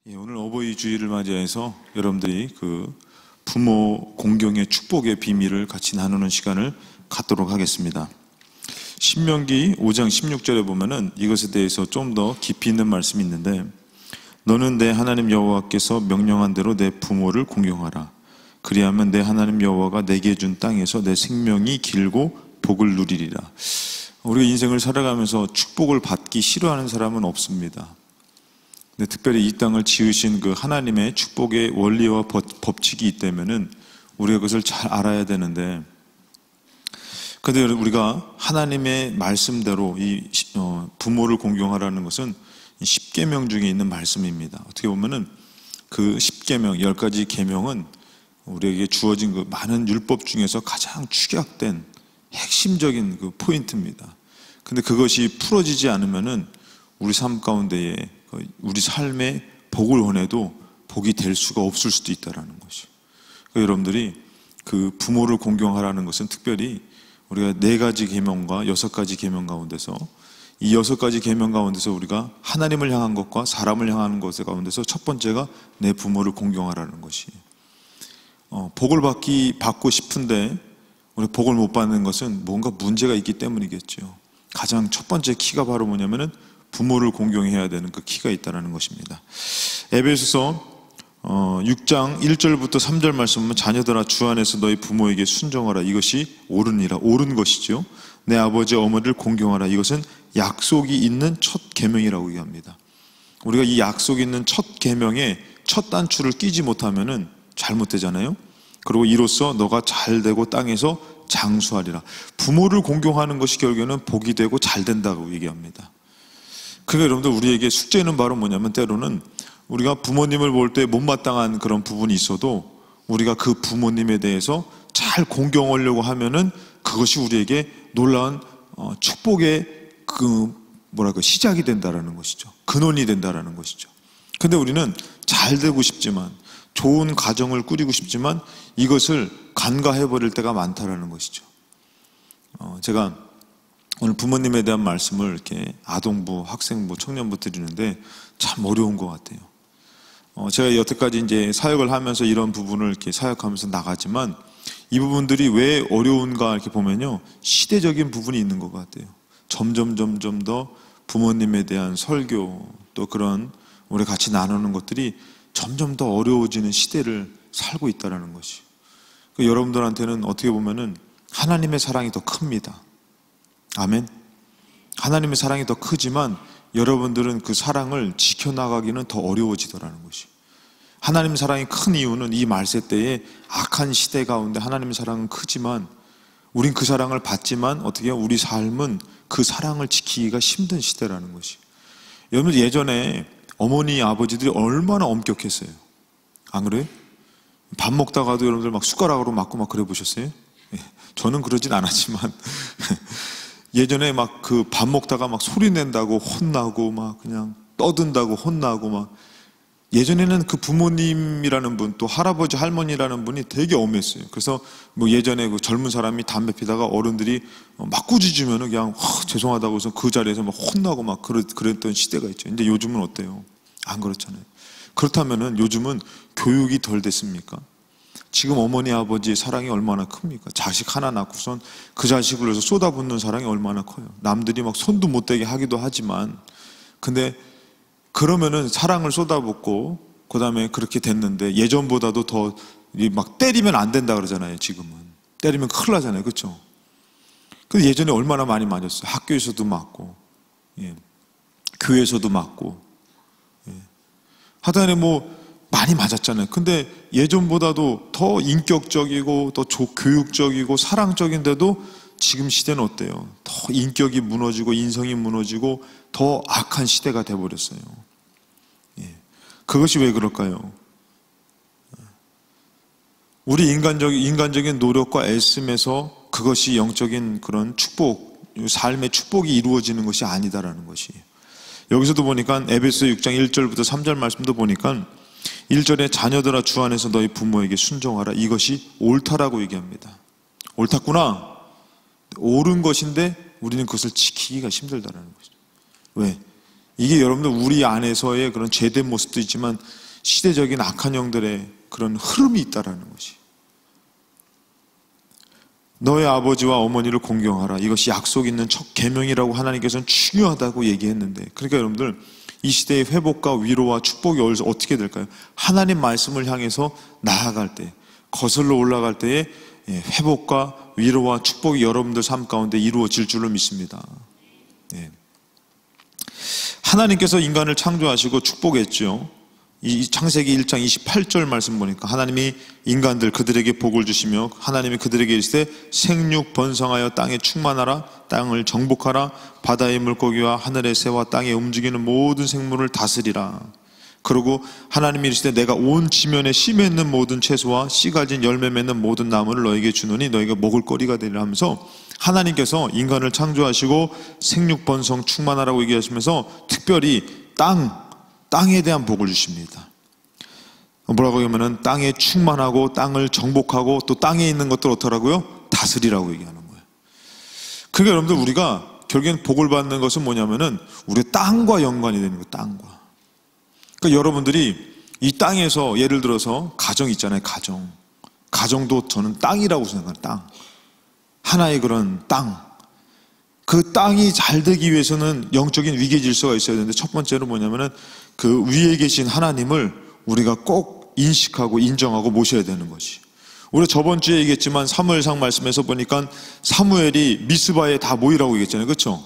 오늘 어버이 주일을 맞이해서 여러분들이 그 부모 공경의 축복의 비밀을 같이 나누는 시간을 갖도록 하겠습니다. 신명기 5장 16절에 보면은 이것에 대해서 좀 더 깊이 있는 말씀이 있는데, 너는 내 하나님 여호와께서 명령한 대로 내 부모를 공경하라. 그리하면 내 하나님 여호와가 내게 준 땅에서 내 생명이 길고 복을 누리리라. 우리가 인생을 살아가면서 축복을 받기 싫어하는 사람은 없습니다. 근데 특별히 이 땅을 지으신 그 하나님의 축복의 원리와 법칙이 있다면은 우리가 그것을 잘 알아야 되는데, 근데 우리가 하나님의 말씀대로 이 부모를 공경하라는 것은 십계명 중에 있는 말씀입니다. 어떻게 보면은 그 십계명 10가지 계명은 우리에게 주어진 그 많은 율법 중에서 가장 축약된 핵심적인 그 포인트입니다. 근데 그것이 풀어지지 않으면은 우리 삶 가운데에 우리 삶에 복을 원해도 복이 될 수가 없을 수도 있다는 것이. 그러니까 여러분들이 그 부모를 공경하라는 것은 특별히 우리가 4가지 계명과 6가지 계명 가운데서 이 6가지 계명 가운데서 우리가 하나님을 향한 것과 사람을 향하는 것 가운데서 첫 번째가 내 부모를 공경하라는 것이. 복을 받고 싶은데 우리 복을 못 받는 것은 뭔가 문제가 있기 때문이겠죠. 가장 첫 번째 키가 바로 뭐냐면은 부모를 공경해야 되는 그 키가 있다는 것입니다. 에베소서 6장 1절부터 3절 말씀 보면, 자녀들아 주 안에서 너희 부모에게 순종하라. 이것이 옳으니라. 옳은 것이죠. 내 아버지 어머니를 공경하라. 이것은 약속이 있는 첫 계명이라고 얘기합니다. 우리가 이 약속이 있는 첫 계명에 첫 단추를 끼지 못하면은 잘못되잖아요. 그리고 이로써 너가 잘 되고 땅에서 장수하리라. 부모를 공경하는 것이 결국에는 복이 되고 잘 된다고 얘기합니다. 그러니까 여러분들, 우리에게 숙제는 바로 뭐냐면, 때로는 우리가 부모님을 볼 때 못마땅한 그런 부분이 있어도 우리가 그 부모님에 대해서 잘 공경하려고 하면은 그것이 우리에게 놀라운 축복의 시작이 된다라는 것이죠. 근원이 된다라는 것이죠. 근데 우리는 잘 되고 싶지만, 좋은 가정을 꾸리고 싶지만 이것을 간과해버릴 때가 많다라는 것이죠. 제가 오늘 부모님에 대한 말씀을 이렇게 아동부, 학생부, 청년부 드리는데 참 어려운 것 같아요. 제가 여태까지 이제 사역을 하면서 이런 부분을 이렇게 사역하면서 나가지만, 이 부분들이 왜 어려운가 이렇게 보면요, 시대적인 부분이 있는 것 같아요. 점점 더 부모님에 대한 설교, 또 그런 우리 같이 나누는 것들이 점점 더 어려워지는 시대를 살고 있다는 것이. 여러분들한테는 어떻게 보면은 하나님의 사랑이 더 큽니다. 아멘. 하나님의 사랑이 더 크지만 여러분들은 그 사랑을 지켜나가기는 더 어려워지더라는 것이. 하나님의 사랑이 큰 이유는 이 말세 때에 악한 시대 가운데 하나님의 사랑은 크지만 우린 그 사랑을 받지만 어떻게 해요? 우리 삶은 그 사랑을 지키기가 힘든 시대라는 것이. 여러분, 예전에 어머니 아버지들이 얼마나 엄격했어요. 안 그래요? 밥 먹다가도 여러분들 막 숟가락으로 맞고 막 그래 보셨어요? 저는 그러진 않았지만 예전에 막 그 밥 먹다가 막 소리 낸다고 혼나고 막 그냥 떠든다고 혼나고 막, 예전에는 그 부모님이라는 분, 또 할아버지 할머니라는 분이 되게 엄했어요. 그래서 뭐 예전에 그 젊은 사람이 담배 피다가 어른들이 막 꾸짖으면은 그냥 죄송하다고 해서 그 자리에서 막 혼나고 막 그랬던 시대가 있죠. 근데 요즘은 어때요? 안 그렇잖아요. 그렇다면은 요즘은 교육이 덜 됐습니까? 지금 어머니 아버지의 사랑이 얼마나 큽니까? 자식 하나 낳고선 그 자식을 위해서 쏟아붓는 사랑이 얼마나 커요. 남들이 막 손도 못 대게 하기도 하지만, 근데 그러면은 사랑을 쏟아붓고 그 다음에 그렇게 됐는데, 예전보다도 더 막 때리면 안 된다 그러잖아요. 지금은 때리면 큰일 나잖아요. 그렇죠? 근데 예전에 얼마나 많이 맞았어요. 학교에서도 맞고, 교회에서도 맞고, 하여튼에 뭐 많이 맞았잖아요. 근데 예전보다도 더 인격적이고 더 교육적이고 사랑적인데도 지금 시대는 어때요? 더 인격이 무너지고 인성이 무너지고 더 악한 시대가 돼버렸어요. 그것이 왜 그럴까요? 우리 인간적인 노력과 애씀에서 그것이 영적인 그런 축복, 삶의 축복이 이루어지는 것이 아니다라는 것이. 여기서도 보니까 에베소 6장 1절부터 3절 말씀도 보니까 1절에 자녀들아 주 안에서 너희 부모에게 순종하라. 이것이 옳다라고 얘기합니다. 옳았구나. 옳은 것인데 우리는 그것을 지키기가 힘들다라는 것이죠. 왜? 이게 여러분들 우리 안에서의 그런 죄된 모습도 있지만 시대적인 악한 영들의 그런 흐름이 있다라는 것이. 너의 아버지와 어머니를 공경하라. 이것이 약속 있는 첫 계명이라고 하나님께서는 중요하다고 얘기했는데, 그러니까 여러분들 이 시대의 회복과 위로와 축복이 어떻게 될까요? 하나님 말씀을 향해서 나아갈 때, 거슬러 올라갈 때에 회복과 위로와 축복이 여러분들 삶 가운데 이루어질 줄로 믿습니다. 하나님께서 인간을 창조하시고 축복했죠. 이 창세기 1장 28절 말씀 보니까 하나님이 인간들 그들에게 복을 주시며 하나님이 그들에게 이르시되 생육 번성하여 땅에 충만하라, 땅을 정복하라, 바다의 물고기와 하늘의 새와 땅에 움직이는 모든 생물을 다스리라. 그리고 하나님이 이르시되 내가 온 지면에 씨 맺는 모든 채소와 씨 가진 열매 맺는 모든 나무를 너에게 주노니 너희가 먹을 거리가 되리라 하면서 하나님께서 인간을 창조하시고 생육 번성 충만하라고 얘기하시면서 특별히 땅에 대한 복을 주십니다. 뭐라고 하면은 땅에 충만하고 땅을 정복하고 또 땅에 있는 것들 어떠라고요? 다스리라고 얘기하는 거예요. 그러니까 여러분들 우리가 결국엔 복을 받는 것은 뭐냐면은 우리 땅과 연관이 되는 거예요. 땅과. 그러니까 여러분들이 이 땅에서 예를 들어서 가정 있잖아요. 가정도 저는 땅이라고 생각해요. 땅. 하나의 그런 땅. 그 땅이 잘 되기 위해서는 영적인 위계 질서가 있어야 되는데 첫 번째로 뭐냐면은 그 위에 계신 하나님을 우리가 꼭 인식하고 인정하고 모셔야 되는 것이. 우리 저번 주에 얘기했지만 사무엘상 말씀에서 보니까 사무엘이 미스바에 다 모이라고 얘기했잖아요. 그렇죠?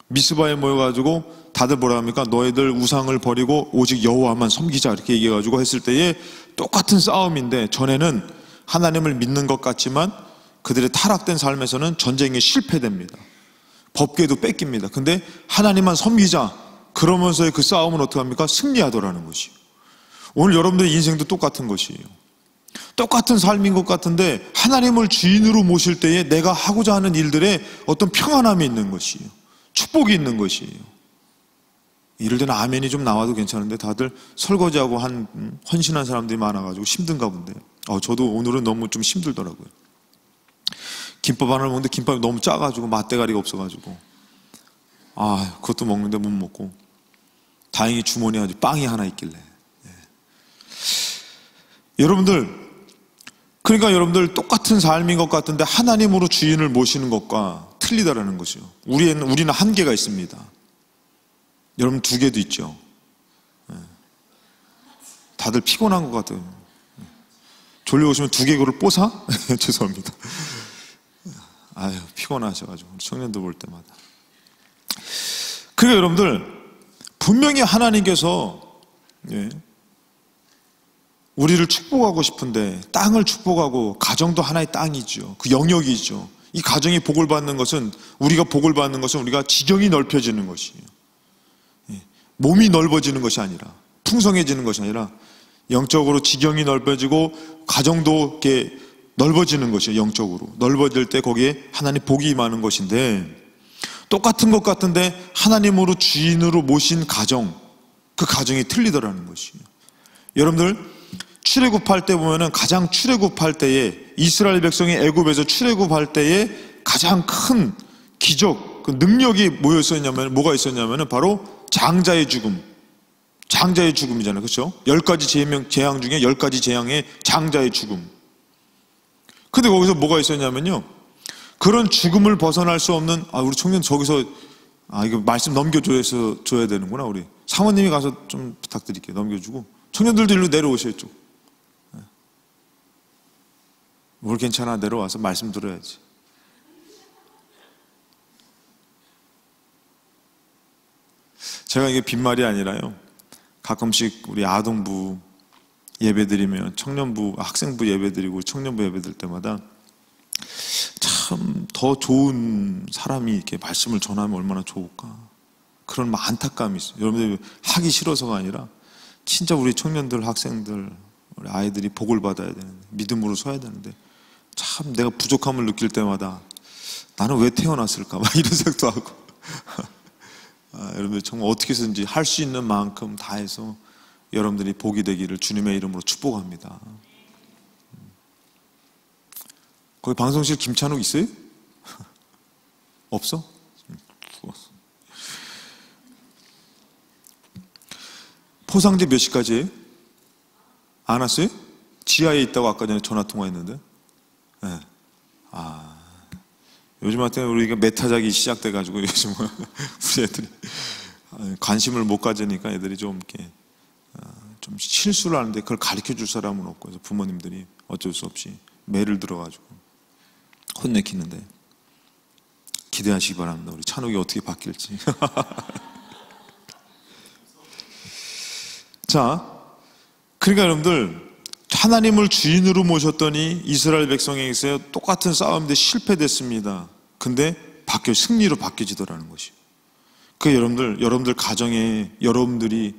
미스바에 모여가지고 다들 뭐라 합니까? 너희들 우상을 버리고 오직 여호와만 섬기자 이렇게 얘기해가지고 했을 때에 똑같은 싸움인데 전에는 하나님을 믿는 것 같지만 그들의 타락된 삶에서는 전쟁에 실패됩니다. 법궤도 뺏깁니다. 근데 하나님만 섬기자 그러면서의 그 싸움은 어떻게 합니까? 승리하더라는 것이에요. 오늘 여러분들의 인생도 똑같은 것이에요. 똑같은 삶인 것 같은데 하나님을 주인으로 모실 때에 내가 하고자 하는 일들에 어떤 평안함이 있는 것이에요. 축복이 있는 것이에요. 이럴 때는 아멘이 좀 나와도 괜찮은데 다들 설거지하고 헌신한 사람들이 많아가지고 힘든가 본데요. 저도 오늘은 너무 좀 힘들더라고요. 김밥 하나를 먹는데 김밥이 너무 짜가지고 맛대가리가 없어가지고 그것도 먹는데 못 먹고 다행히 주머니에 아주 빵이 하나 있길래. 그러니까 여러분들 똑같은 삶인 것 같은데 하나님으로 주인을 모시는 것과 틀리다라는 것이요. 우리는 한계가 있습니다. 여러분 두 개도 있죠. 다들 피곤한 것 같아요. 졸려오시면 두 개 그걸 뽀사? 죄송합니다. 피곤하셔가지고 우리 청년들 볼 때마다. 그러니까 여러분들 분명히 하나님께서 우리를 축복하고 싶은데 땅을 축복하고 가정도 하나의 땅이죠. 그 영역이죠. 이 가정이 복을 받는 것은 우리가 복을 받는 것은 우리가 지경이 넓혀지는 것이에요. 몸이 넓어지는 것이 아니라 풍성해지는 것이 아니라 영적으로 지경이 넓어지고 가정도 이렇게 넓어지는 것이에요. 영적으로 넓어질 때 거기에 하나님 복이 임하는 것인데 똑같은 것 같은데 하나님으로 주인으로 모신 가정 그 가정이 틀리더라는 것이에요. 여러분들 출애굽할 때 보면은 가장 출애굽할 때에 이스라엘 백성이 애굽에서 출애굽할 때에 가장 큰 기적 그 능력이 뭐가 있었냐면은 바로 장자의 죽음이잖아요. 그렇죠? 10가지 재앙 중에 10가지 재앙의 장자의 죽음. 근데 거기서 뭐가 있었냐면요. 그런 죽음을 벗어날 수 없는 우리 청년 저기서 이거 말씀 넘겨줘야 되는구나. 우리 사모님이 가서 좀 부탁드릴게요. 넘겨주고 청년들도 일로 내려오셔야 죠. 뭘 괜찮아 내려와서 말씀 들어야지. 제가 이게 빈말이 아니라요. 가끔씩 우리 아동부 예배드리면 청년부, 학생부 예배드리고 청년부 예배드릴 때마다 참 더 좋은 사람이 이렇게 말씀을 전하면 얼마나 좋을까 그런 안타까움이 있어요. 여러분들 하기 싫어서가 아니라 진짜 우리 청년들, 학생들, 우리 아이들이 복을 받아야 되는데 믿음으로 서야 되는데 참 내가 부족함을 느낄 때마다 나는 왜 태어났을까 막 이런 생각도 하고 여러분들 정말 어떻게 해서든지 할 수 있는 만큼 다 해서 여러분들이 복이 되기를 주님의 이름으로 축복합니다. 거기 방송실 김찬욱 있어요? 없어? 죽었어. 포상제 몇 시까지예요? 안 왔어요? 지하에 있다고 아까 전에 전화 통화했는데. 네. 요즘 같은 우리가 메타작이 시작돼가지고 요즘 우리 애들이 관심을 못 가지니까 애들이 좀 이렇게 좀 실수를 하는데 그걸 가르쳐 줄 사람은 없고, 그래서 부모님들이 어쩔 수 없이 매를 들어가지고 혼내키는데, 기대하시기 바랍니다. 우리 찬욱이 어떻게 바뀔지. 자, 그러니까 여러분들, 하나님을 주인으로 모셨더니 이스라엘 백성에게서 똑같은 싸움인데 실패됐습니다. 근데 승리로 바뀌어지더라는 것이요. 그 여러분들 가정에 여러분들이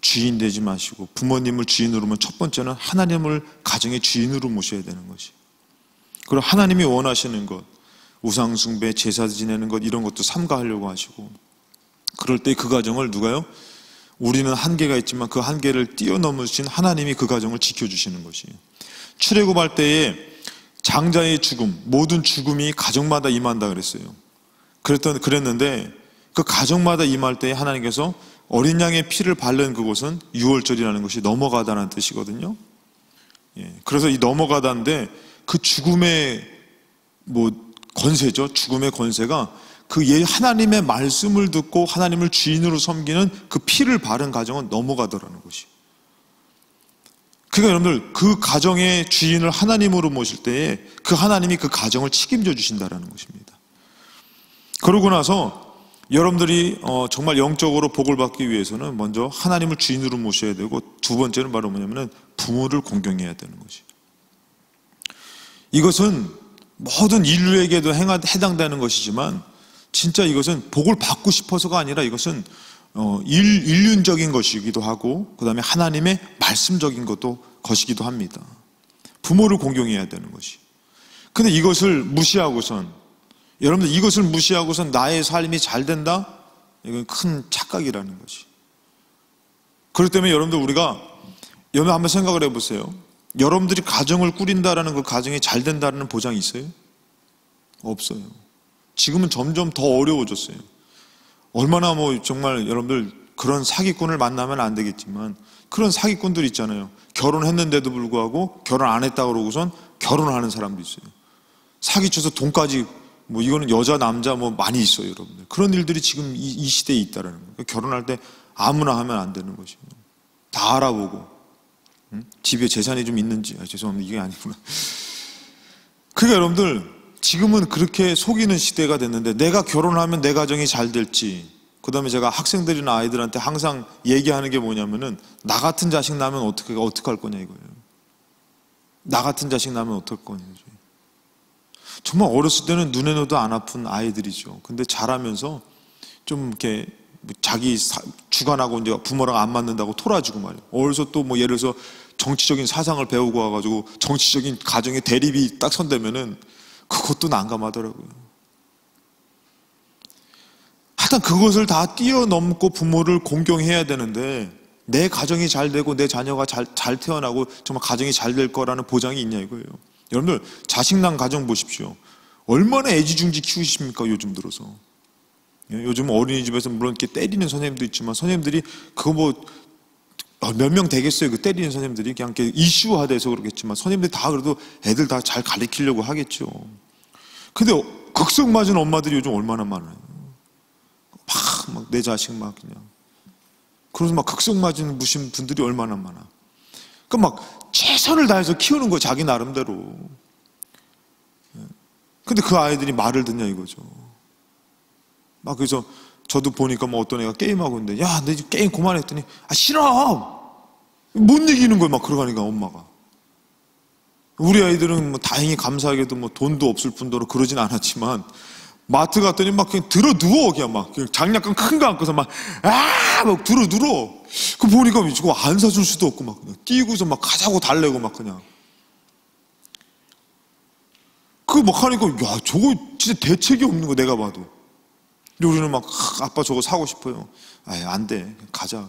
주인 되지 마시고, 부모님을 주인으로 모면 첫 번째는 하나님을 가정의 주인으로 모셔야 되는 것이. 그리고 하나님이 원하시는 것, 우상 숭배, 제사 지내는 것, 이런 것도 삼가하려고 하시고, 그럴 때 그 가정을 누가요? 우리는 한계가 있지만 그 한계를 뛰어넘으신 하나님이 그 가정을 지켜주시는 것이에요. 출애굽할 때에 장자의 죽음, 모든 죽음이 가정마다 임한다 그랬어요. 그랬는데 그 가정마다 임할 때에 하나님께서 어린 양의 피를 바른 그곳은 유월절이라는 것이 넘어가다는 뜻이거든요. 그래서 이 넘어가다인데 그 죽음의 권세죠. 죽음의 권세가 그 하나님의 말씀을 듣고 하나님을 주인으로 섬기는 그 피를 바른 가정은 넘어가더라는 것이. 그러니까 여러분들, 그 가정의 주인을 하나님으로 모실 때에 그 하나님이 그 가정을 책임져 주신다는 것입니다. 그러고 나서 여러분들이 정말 영적으로 복을 받기 위해서는 먼저 하나님을 주인으로 모셔야 되고, 두 번째는 바로 뭐냐면은 부모를 공경해야 되는 것이. 이것은 모든 인류에게도 해당되는 것이지만, 진짜 이것은 복을 받고 싶어서가 아니라 이것은 인륜적인 것이기도 하고, 그 다음에 하나님의 말씀적인 것이기도 합니다. 부모를 공경해야 되는 것이. 근데 이것을 무시하고선, 여러분들 이것을 무시하고선 나의 삶이 잘 된다? 이건 큰 착각이라는 것이. 그렇기 때문에 여러분들, 우리가 여러분 한번 생각을 해보세요. 여러분들이 가정을 꾸린다라는 그 가정이 잘 된다는 보장이 있어요? 없어요. 지금은 점점 더 어려워졌어요. 얼마나 정말 여러분들 그런 사기꾼을 만나면 안 되겠지만, 그런 사기꾼들 있잖아요. 결혼했는데도 불구하고 결혼 안 했다 그러고선 결혼하는 사람도 있어요. 사기쳐서 돈까지, 이거는 여자 남자 많이 있어요, 여러분들. 그런 일들이 지금 이 시대에 있다라는 거예요. 결혼할 때 아무나 하면 안 되는 것이에요. 다 알아보고, 집에 재산이 좀 있는지, 죄송합니다, 이게 아니구나. 그러니까 여러분들, 지금은 그렇게 속이는 시대가 됐는데, 내가 결혼하면 내 가정이 잘 될지, 그 다음에 제가 학생들이나 아이들한테 항상 얘기하는 게 뭐냐면은, 나 같은 자식 나면 어떻게 할 거냐 이거예요. 나 같은 자식 나면 어떨 거냐. 정말 어렸을 때는 눈에 넣어도 안 아픈 아이들이죠. 근데 자라면서 좀 이렇게 자기 주관하고 이제 부모랑 안 맞는다고 토라지고 말이에요. 어려서 또 예를 들어서 정치적인 사상을 배우고 와가지고 정치적인 가정의 대립이 딱 선되면은 그것도 난감하더라고요. 하여튼 그것을 다 뛰어넘고 부모를 공경해야 되는데, 내 가정이 잘 되고 내 자녀가 잘 태어나고 정말 가정이 잘 될 거라는 보장이 있냐 이거예요. 여러분들, 자식 난 가정 보십시오. 얼마나 애지중지 키우십니까, 요즘 들어서. 요즘 어린이집에서 물론 이렇게 때리는 선생님도 있지만, 선생님들이 그거 몇 명 되겠어요, 그 때리는 선생님들이. 그냥 이렇게 이슈화돼서 그렇겠지만, 선생님들이 다 그래도 애들 다 잘 가르치려고 하겠죠. 근데 극성 맞은 엄마들이 요즘 얼마나 많아요. 막 내 자식 막 그냥. 그래서 막 극성 맞은 무신 분들이 얼마나 많아. 그러니까 막 최선을 다해서 키우는 거예요, 자기 나름대로. 근데 그 아이들이 말을 듣냐 이거죠. 막 그래서 저도 보니까 어떤 애가 게임하고 있는데, 야, 내 게임 그만했더니, 싫어! 못 이기는 거예요, 막 그러가니까 엄마가. 우리 아이들은 다행히 감사하게도 돈도 없을 뿐더러 그러진 않았지만, 마트 갔더니 막 그냥 들어 누워, 그냥 장난감 큰 거 안고서 막 들어 누워. 그 보니까 저거 안 사줄 수도 없고 막 그냥 뛰고서 막 가자고 달래고 막 그냥. 그거 막 하니까, 야, 저거 진짜 대책이 없는 거, 내가 봐도. 우리는 막, 아빠 저거 사고 싶어요. 안 돼. 가자.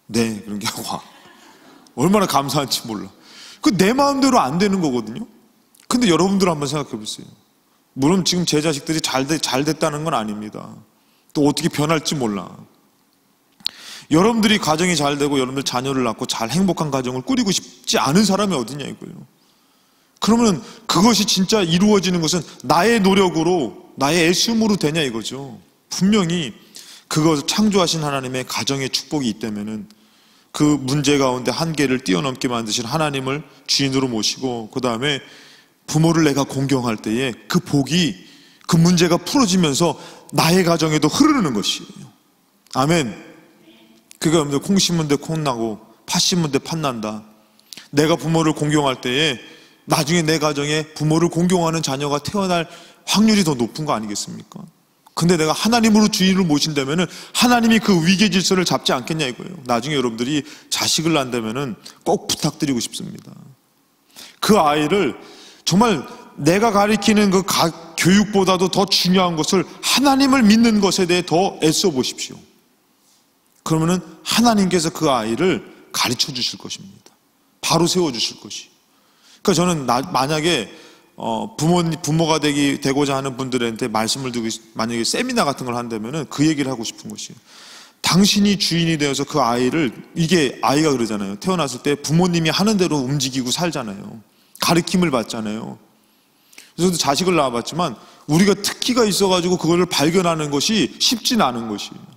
네. 그런 게 와. 얼마나 감사한지 몰라. 그 내 마음대로 안 되는 거거든요. 근데 여러분들 한번 생각해 보세요. 물론 지금 제 자식들이 잘 됐다는 건 아닙니다. 또 어떻게 변할지 몰라. 여러분들이 가정이 잘 되고 여러분들 자녀를 낳고 잘 행복한 가정을 꾸리고 싶지 않은 사람이 어디냐 이거예요. 그러면 그것이 진짜 이루어지는 것은 나의 노력으로, 나의 애씀으로 되냐 이거죠. 분명히 그것을 창조하신 하나님의 가정의 축복이 있다면은 그 문제 가운데 한계를 뛰어넘게 만드신 하나님을 주인으로 모시고 그 다음에 부모를 내가 공경할 때에 그 복이, 그 문제가 풀어지면서 나의 가정에도 흐르는 것이에요. 아멘. 그게 여러분들 콩 심은 데 콩 나고 팥 심은 데 팥 난다. 내가 부모를 공경할 때에 나중에 내 가정에 부모를 공경하는 자녀가 태어날 확률이 더 높은 거 아니겠습니까? 근데 내가 하나님으로 주인을 모신다면은 하나님이 그 위계 질서를 잡지 않겠냐 이거예요. 나중에 여러분들이 자식을 낳는다면은 꼭 부탁드리고 싶습니다. 그 아이를 정말 내가 가리키는 그 교육보다도 더 중요한 것을 하나님을 믿는 것에 대해 더 애써 보십시오. 그러면은 하나님께서 그 아이를 가르쳐 주실 것입니다. 바로 세워 주실 것이. 그러니까 저는 만약에 부모가 되고자 하는 분들한테 말씀을 드리고, 만약에 세미나 같은 걸 한다면은 그 얘기를 하고 싶은 것이에요. 당신이 주인이 되어서 그 아이를, 이게 아이가 그러잖아요. 태어났을 때 부모님이 하는 대로 움직이고 살잖아요. 가르침을 받잖아요. 그래서 자식을 낳아봤지만 우리가 특기가 있어가지고 그거를 발견하는 것이 쉽진 않은 것이에요.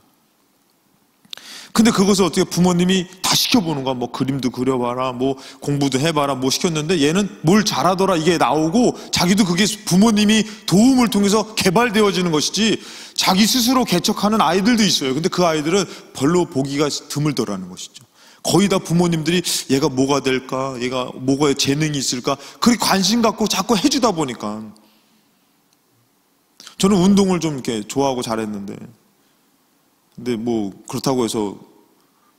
근데 그것을 어떻게 부모님이 다 시켜보는 거야. 뭐 그림도 그려봐라, 뭐 공부도 해봐라, 뭐 시켰는데 얘는 뭘 잘하더라 이게 나오고 자기도 그게 부모님이 도움을 통해서 개발되어지는 것이지 자기 스스로 개척하는 아이들도 있어요. 근데 그 아이들은 별로 보기가 드물더라는 것이죠. 거의 다 부모님들이 얘가 뭐가 될까, 얘가 뭐가 재능이 있을까 그렇게 관심 갖고 자꾸 해주다 보니까. 저는 운동을 좀 이렇게 좋아하고 잘했는데, 근데 뭐 그렇다고 해서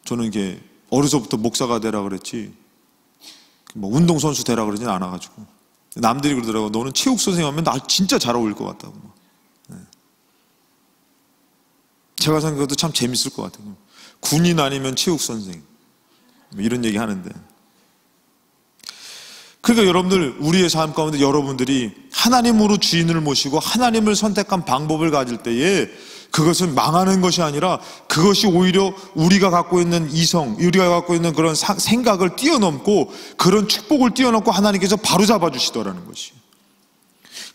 저는 이게 어려서부터 목사가 되라 그랬지 뭐 운동선수 되라 그러진 않아가지고, 남들이 그러더라고. 너는 체육 선생님 하면 나 진짜 잘 어울릴 것 같다고. 네. 제가 생각해도 참 재밌을 것 같아요. 군인 아니면 체육 선생 이런 얘기 하는데, 그러니까 여러분들, 우리의 삶 가운데 여러분들이 하나님으로 주인을 모시고 하나님을 선택한 방법을 가질 때에 그것은 망하는 것이 아니라 그것이 오히려 우리가 갖고 있는 이성, 우리가 갖고 있는 그런 생각을 뛰어넘고 그런 축복을 뛰어넘고 하나님께서 바로 잡아주시더라는 것이.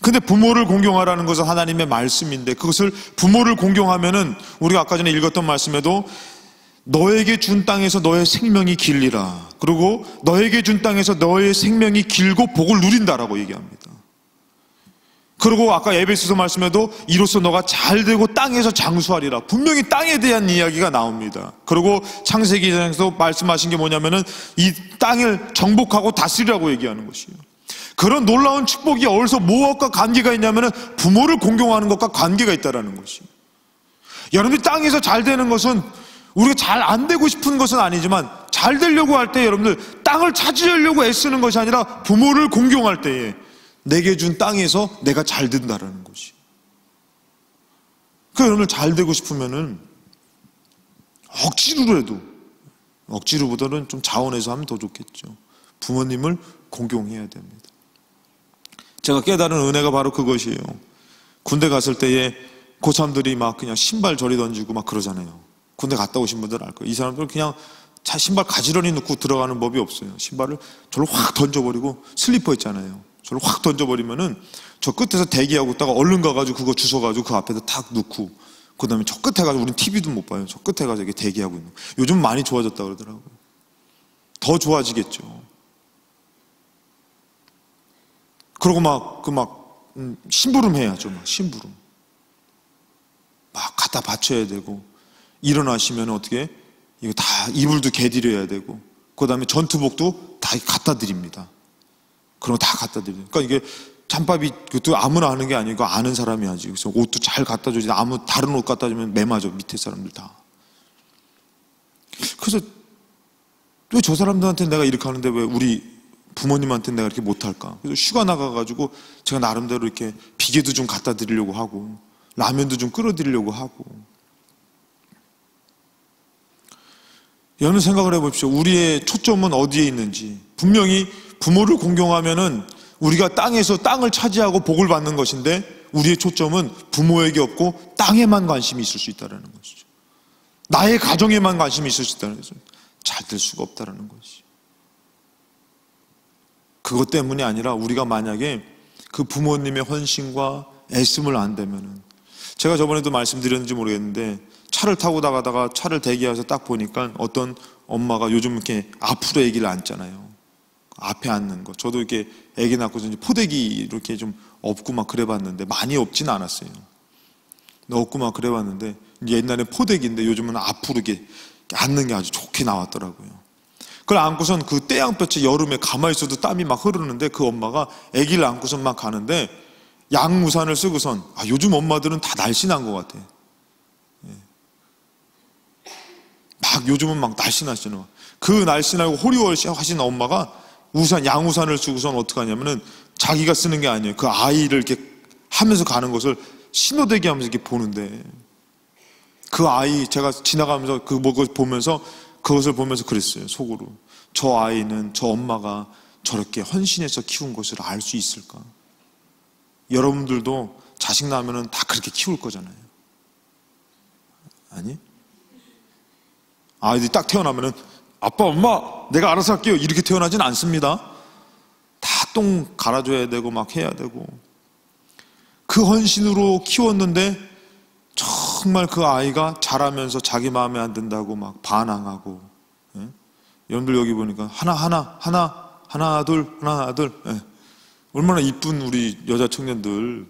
근데 부모를 공경하라는 것은 하나님의 말씀인데, 그것을 부모를 공경하면은 우리가 아까 전에 읽었던 말씀에도 너에게 준 땅에서 너의 생명이 길리라, 그리고 너에게 준 땅에서 너의 생명이 길고 복을 누린다라고 얘기합니다. 그리고 아까 에베소서 말씀에도 이로써 너가 잘되고 땅에서 장수하리라, 분명히 땅에 대한 이야기가 나옵니다. 그리고 창세기에서 말씀하신 게 뭐냐면은 이 땅을 정복하고 다스리라고 얘기하는 것이에요. 그런 놀라운 축복이 어디서 무엇과 관계가 있냐면은 부모를 공경하는 것과 관계가 있다라는 것이에요. 여러분이 땅에서 잘 되는 것은, 우리가 잘 안 되고 싶은 것은 아니지만 잘 되려고 할 때 여러분들 땅을 차지하려고 애쓰는 것이 아니라 부모를 공경할 때에 내게 준 땅에서 내가 잘 된다라는 것이. 그러니까 여러분들 잘 되고 싶으면은 억지로라도, 억지로보다는 좀 자원해서 하면 더 좋겠죠. 부모님을 공경해야 됩니다. 제가 깨달은 은혜가 바로 그것이에요. 군대 갔을 때에 고참들이 막 그냥 신발 저리 던지고 막 그러잖아요. 군대 갔다 오신 분들 알 거예요. 이 사람들 그냥 자 신발 가지런히 넣고 들어가는 법이 없어요. 신발을 저를 확 던져버리고, 슬리퍼 있잖아요. 저를 확 던져버리면은 저 끝에서 대기하고 있다가 얼른 가가지고 그거 주워가지고 그 앞에다 탁 넣고, 그 다음에 저 끝에 가서, 우린 TV도 못 봐요. 저 끝에 가서 이렇게 대기하고 있는. 요즘 많이 좋아졌다 그러더라고요. 더 좋아지겠죠. 그러고 심부름 해야죠. 막 심부름. 막 갖다 바쳐야 되고, 일어나시면 어떻게, 이거 다 이불도 개드려야 되고, 그 다음에 전투복도 다 갖다 드립니다. 그런 거 다 갖다 드려요. 그러니까 이게 잠바비, 그것도 아무나 하는 게 아니고 아는 사람이 하지. 그래서 옷도 잘 갖다 주지. 다른 옷 갖다 주면 매맞아, 밑에 사람들 다. 그래서 왜 저 사람들한테 내가 이렇게 하는데 왜 우리 부모님한테 내가 이렇게 못할까? 그래서 휴가 나가가지고 제가 나름대로 이렇게 비계도 좀 갖다 드리려고 하고, 라면도 좀 끓여드리려고 하고. 여러분 생각을 해보십시오. 우리의 초점은 어디에 있는지. 분명히 부모를 공경하면은 우리가 땅에서 땅을 차지하고 복을 받는 것인데, 우리의 초점은 부모에게 없고 땅에만 관심이 있을 수 있다는 것이죠. 나의 가정에만 관심이 있을 수 있다는 것은 잘 될 수가 없다는 것이. 그것 때문이 아니라 우리가 만약에 그 부모님의 헌신과 애씀을 안 대면은, 제가 저번에도 말씀드렸는지 모르겠는데 차를 타고 나가다가 차를 대기해서 딱 보니까 어떤 엄마가 요즘 이렇게 앞으로 아기를 앉잖아요. 앞에 앉는 거. 저도 이렇게 아기 낳고서 이제 포대기 이렇게 좀 업고 막 그래봤는데, 많이 업진 않았어요. 업고 막 그래봤는데 옛날에 포대기인데 요즘은 앞으로 이렇게 앉는 게 아주 좋게 나왔더라고요. 그걸 안고선 그 태양볕에 여름에 가만히 있어도 땀이 막 흐르는데 그 엄마가 아기를 안고선 막 가는데 양우산을 쓰고선, 요즘 엄마들은 다 날씬한 것 같아. 막 요즘은 막 날씬하시잖아요. 그 날씬하고 호리호리 하신 엄마가 양우산을 쓰고선 어떻게 하냐면은 자기가 쓰는 게 아니에요. 그 아이를 이렇게 하면서 가는 것을 신호대기 하면서 이렇게 보는데, 그 아이, 제가 지나가면서 그것을 보면서 그랬어요. 속으로. 저 아이는 저 엄마가 저렇게 헌신해서 키운 것을 알 수 있을까? 여러분들도 자식 낳으면 다 그렇게 키울 거잖아요. 아니? 아이들이 딱 태어나면은 아빠, 엄마, 내가 알아서 할게요, 이렇게 태어나진 않습니다. 다 똥 갈아줘야 되고 막 해야 되고. 그 헌신으로 키웠는데 정말 그 아이가 자라면서 자기 마음에 안 든다고 막 반항하고. 예? 여러분들 여기 보니까 하나 둘. 예. 얼마나 이쁜 우리 여자 청년들.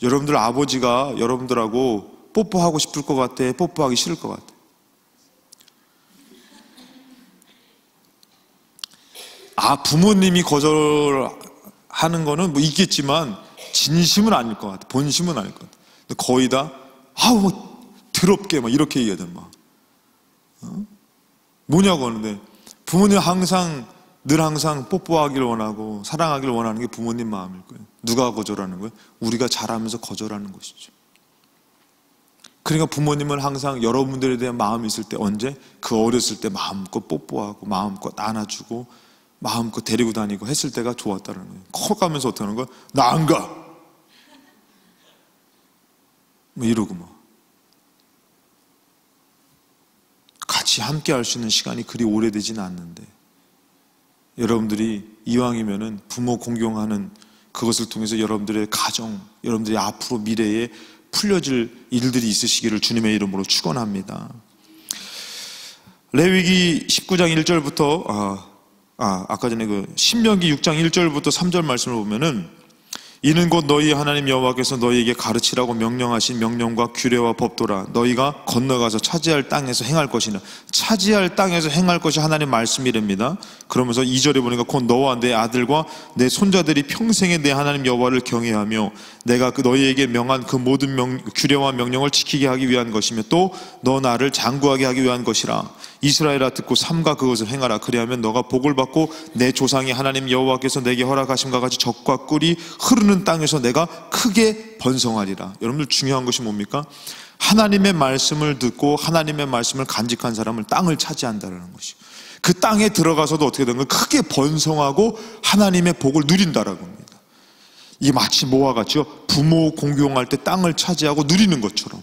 여러분들 아버지가 여러분들하고 뽀뽀하고 싶을 것 같아, 뽀뽀하기 싫을 것 같아? 부모님이 거절하는 거는 뭐 있겠지만 진심은 아닐 것 같아. 본심은 아닐 것 같아. 근데 거의 다 더럽게 막 이렇게 얘기하든 막. 뭐냐고 하는데, 부모님 늘 항상 뽀뽀하기를 원하고 사랑하기를 원하는 게 부모님 마음일 거예요. 누가 거절하는 거예요? 우리가 자라면서 거절하는 것이죠. 그러니까 부모님은 항상 여러분들에 대한 마음이 있을 때, 언제? 그 어렸을 때 마음껏 뽀뽀하고 마음껏 안아주고 마음껏 데리고 다니고 했을 때가 좋았다는 거예요. 커가면서 어떻게 하는 거야? 나 안 가! 뭐 이러고 뭐. 같이 함께 할 수 있는 시간이 그리 오래되지는 않는데, 여러분들이 이왕이면은 부모 공경하는 그것을 통해서 여러분들의 가정, 여러분들의 앞으로 미래에 풀려질 일들이 있으시기를 주님의 이름으로 축원합니다. 레위기 19장 1절부터 아까 전에 그 신명기 6장 1절부터 3절 말씀을 보면은, 이는 곧 너희 하나님 여호와께서 너희에게 가르치라고 명령하신 명령과 규례와 법도라. 너희가 건너가서 차지할 땅에서 행할 것이나. 차지할 땅에서 행할 것이 하나님 말씀이랍니다. 그러면서 2절에 보니까 곧 너와 내 아들과 내 손자들이 평생에 내 하나님 여호와를 경외하며 내가 너희에게 명한 그 모든 규례와 명령을 지키게 하기 위한 것이며 또 너 나를 장구하게 하기 위한 것이라. 이스라엘아 듣고 삼가 그것을 행하라. 그리하면 너가 복을 받고 내 조상이 하나님 여호와께서 내게 허락하심과 같이 젖과 꿀이 흐르는 땅에서 내가 크게 번성하리라. 여러분들 중요한 것이 뭡니까? 하나님의 말씀을 듣고 하나님의 말씀을 간직한 사람은 땅을 차지한다는 것이. 그 땅에 들어가서도 어떻게 되는 거예요? 크게 번성하고 하나님의 복을 누린다라고 합니다. 이게 마치 뭐와 같죠? 부모 공경할 때 땅을 차지하고 누리는 것처럼.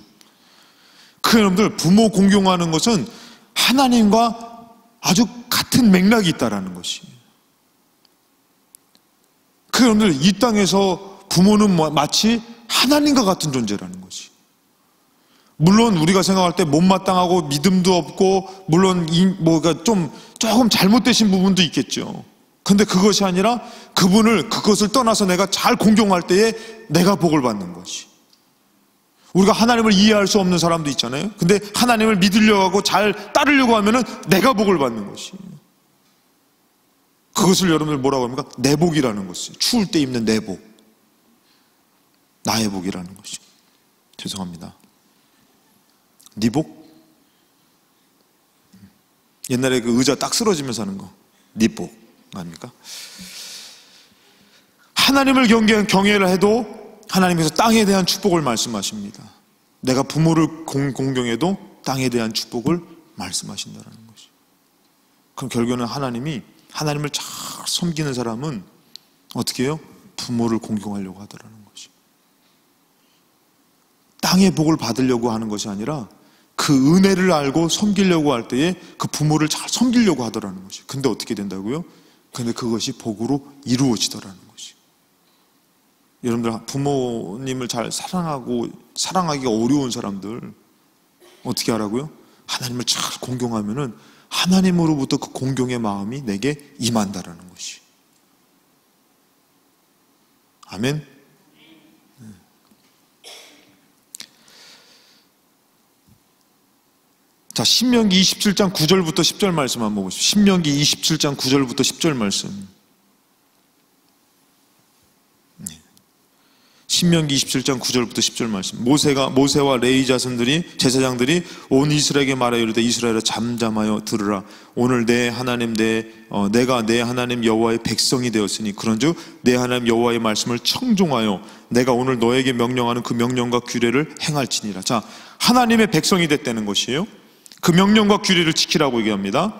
그 여러분들, 부모 공경하는 것은 하나님과 아주 같은 맥락이 있다라는 것이. 그 여러분들, 이 땅에서 부모는 마치 하나님과 같은 존재라는 것이. 물론 우리가 생각할 때 못마땅하고 믿음도 없고, 물론 조금 잘못되신 부분도 있겠죠. 근데 그것이 아니라 그것을 떠나서 내가 잘 공경할 때에 내가 복을 받는 것이. 우리가 하나님을 이해할 수 없는 사람도 있잖아요. 근데 하나님을 믿으려고 하고 잘 따르려고 하면은 내가 복을 받는 것이. 그것을 여러분들 뭐라고 합니까? 내복이라는 것이. 추울 때 입는 내복. 나의 복이라는 것이. 죄송합니다. 네 복? 옛날에 그 의자 딱 쓰러지면서 하는 거. 네 복 아닙니까? 하나님을 경외를 해도 하나님께서 땅에 대한 축복을 말씀하십니다. 내가 부모를 공경해도 땅에 대한 축복을 말씀하신다는 것이. 그럼 결국에는 하나님을 잘 섬기는 사람은 어떻게 해요? 부모를 공경하려고 하더라는 것이. 땅의 복을 받으려고 하는 것이 아니라 그 은혜를 알고 섬기려고 할 때에 그 부모를 잘 섬기려고 하더라는 것이. 근데 어떻게 된다고요? 근데 그것이 복으로 이루어지더라는 것이. 여러분들 부모님을 잘 사랑하기가 어려운 사람들 어떻게 하라고요? 하나님을 잘 공경하면은 하나님으로부터 그 공경의 마음이 내게 임한다라는 것이. 아멘. 자, 신명기 27장 9절부터 10절 말씀 한번 보십시오. 신명기 27장 9절부터 10절 말씀. 신명기 27장 9절부터 10절 말씀. 모세와 레위 자손들이 제사장들이 온 이스라엘에게 말하여 이르되 이스라엘아 잠잠하여 들으라. 오늘 내가 내 하나님 여호와의 백성이 되었으니 그런즉 내 하나님 여호와의 말씀을 청종하여 내가 오늘 너에게 명령하는 그 명령과 규례를 행할지니라. 자, 하나님의 백성이 됐다는 것이에요. 그 명령과 규례를 지키라고 얘기합니다.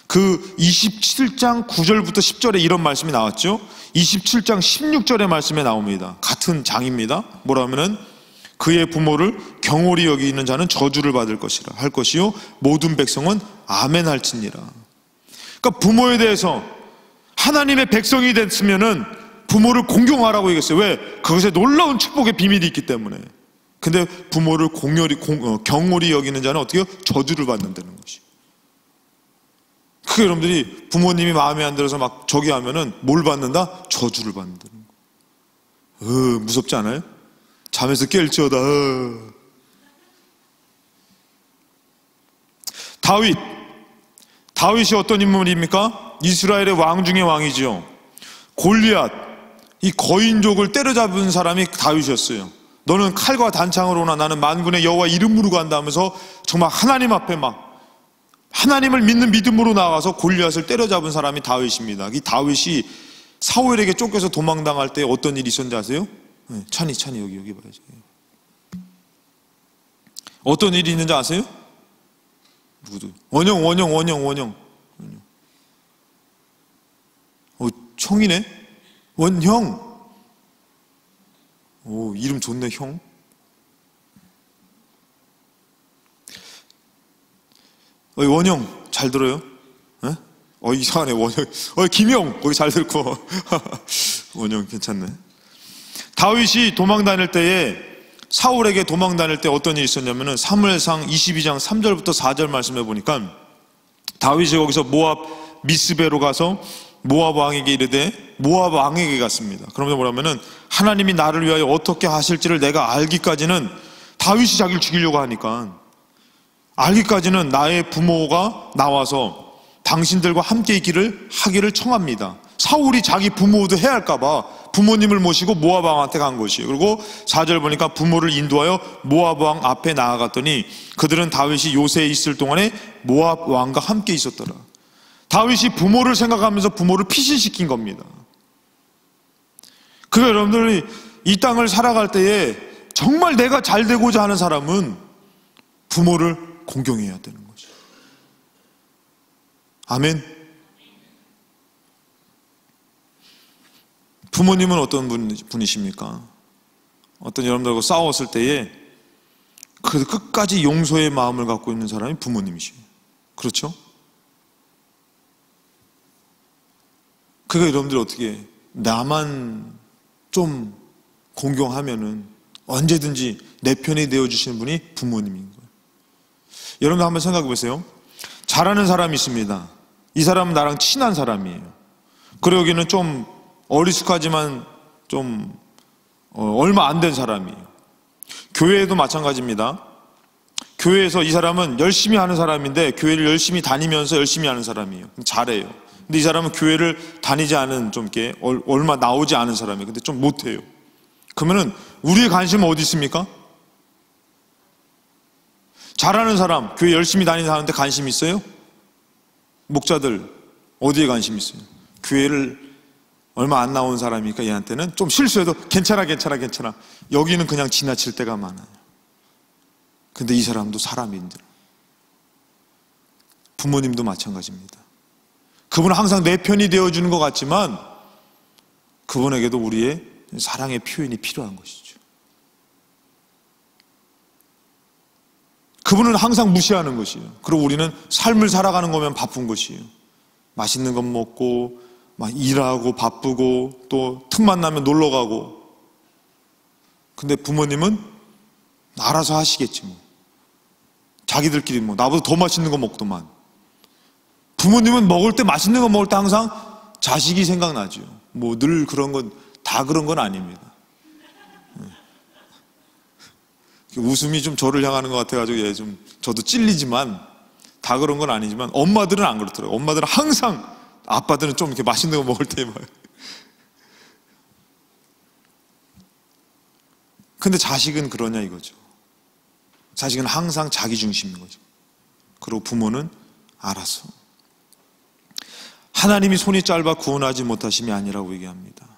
그 27장 9절부터 10절에 이런 말씀이 나왔죠. 27장 16절의 말씀에 나옵니다. 같은 장입니다. 뭐라 하면은 그의 부모를 경홀히 여기는 자는 저주를 받을 것이라 할 것이요 모든 백성은 아멘 할지니라. 그러니까 부모에 대해서 하나님의 백성이 됐으면은 부모를 공경하라고 얘기했어요. 왜? 그것에 놀라운 축복의 비밀이 있기 때문에. 근데 부모를 경홀히 여기는 자는 어떻게 해요? 저주를 받는다는 것이. 그게 여러분들이 부모님이 마음에 안 들어서 막 저기 하면은 뭘 받는다? 저주를 받는다는 거. 무섭지 않아요? 잠에서 깰지어다. 다윗이 어떤 인물입니까? 이스라엘의 왕 중의 왕이지요. 골리앗, 이 거인족을 때려잡은 사람이 다윗이었어요. 너는 칼과 단창으로 오나 나는 만군의 여호와 이름으로 간다 하면서 정말 하나님 앞에 막 하나님을 믿는 믿음으로 나가서 골리앗을 때려잡은 사람이 다윗입니다. 이 다윗이 사울에게 쫓겨서 도망당할 때 어떤 일이 있었는지 아세요? 찬이 여기 봐야지. 어떤 일이 있는지 아세요? 누구도? 원형. 형이네? 원형. 오, 이름 좋네, 형. 원형, 잘 들어요? 이상하네, 원형. 김형, 거기 잘 듣고. 원형, 괜찮네. 다윗이 도망 다닐 때에, 사울에게 도망 다닐 때 어떤 일이 있었냐면은, 사무엘상 22장 3절부터 4절 말씀해 보니까, 다윗이 거기서 모압 미스베로 가서 모압 왕에게 이르되 모압 왕에게 갔습니다. 그러면서 뭐냐면은 하나님이 나를 위하여 어떻게 하실지를 내가 알기까지는 다윗이 자기를 죽이려고 하니까 알기까지는 나의 부모가 나와서 당신들과 함께 하기를 청합니다. 사울이 자기 부모도 해야 할까봐 부모님을 모시고 모압 왕한테 간 것이에요. 그리고 4절 보니까 부모를 인도하여 모압 왕 앞에 나아갔더니 그들은 다윗이 요새에 있을 동안에 모압 왕과 함께 있었더라. 다윗이 부모를 생각하면서 부모를 피신시킨 겁니다. 그래서 여러분들이 이 땅을 살아갈 때에 정말 내가 잘 되고자 하는 사람은 부모를 공경해야 되는 거죠. 아멘. 부모님은 어떤 분이십니까? 어떤 여러분들하고 싸웠을 때에 그 끝까지 용서의 마음을 갖고 있는 사람이 부모님이시에요. 그렇죠? 그게 여러분들이 어떻게 나만 좀 공경하면은 언제든지 내 편이 되어주시는 분이 부모님인 거예요. 여러분 한번 생각해 보세요. 잘하는 사람이 있습니다. 이 사람은 나랑 친한 사람이에요. 그리고 여기는 좀 어리숙하지만 좀 얼마 안 된 사람이에요. 교회에도 마찬가지입니다. 교회에서 이 사람은 열심히 하는 사람인데 교회를 열심히 다니면서 열심히 하는 사람이에요. 잘해요. 근데 이 사람은 교회를 다니지 않은 좀 이렇게 얼마 나오지 않은 사람이에요. 근데 좀 못해요. 그러면은 우리의 관심은 어디 있습니까? 잘하는 사람, 교회 열심히 다니는 사람한테 관심 있어요? 목자들 어디에 관심 있어요? 교회를 얼마 안 나온 사람이니까 얘한테는 좀 실수해도 괜찮아. 여기는 그냥 지나칠 때가 많아요. 근데 이 사람도 사람인들. 부모님도 마찬가지입니다. 그분은 항상 내 편이 되어주는 것 같지만 그분에게도 우리의 사랑의 표현이 필요한 것이죠. 그분은 항상 무시하는 것이에요. 그리고 우리는 삶을 살아가는 거면 바쁜 것이에요. 맛있는 것 먹고 막 일하고 바쁘고 또 틈만 나면 놀러 가고. 근데 부모님은 알아서 하시겠지 뭐. 자기들끼리 뭐 나보다 더 맛있는 거 먹더만. 부모님은 먹을 때 맛있는 거 먹을 때 항상 자식이 생각나죠. 뭐 늘 그런 건 다 그런 건 아닙니다. 웃음이 좀 저를 향하는 것 같아가지고 좀 저도 찔리지만 다 그런 건 아니지만 엄마들은 안 그렇더라고요. 엄마들은 항상 아빠들은 좀 이렇게 맛있는 거 먹을 때 막. 근데 자식은 그러냐 이거죠. 자식은 항상 자기 중심인 거죠. 그리고 부모는 알아서. 하나님이 손이 짧아 구원하지 못하심이 아니라고 얘기합니다.